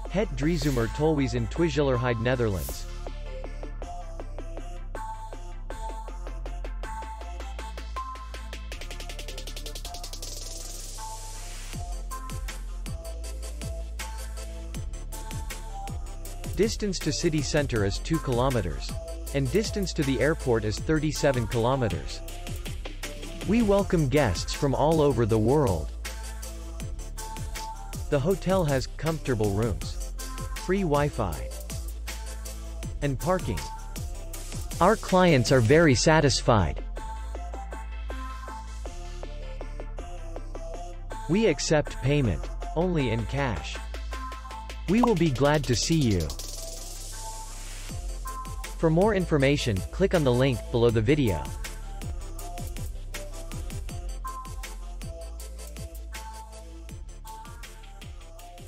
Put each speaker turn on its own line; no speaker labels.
Het Driezoemer Tolwies in Twijgelerheid, Netherlands. Distance to city center is 2 kilometers. And distance to the airport is 37 kilometers. We welcome guests from all over the world. The hotel has comfortable rooms, free Wi-Fi, and parking. Our clients are very satisfied. We accept payment only in cash. We will be glad to see you. For more information, click on the link below the video.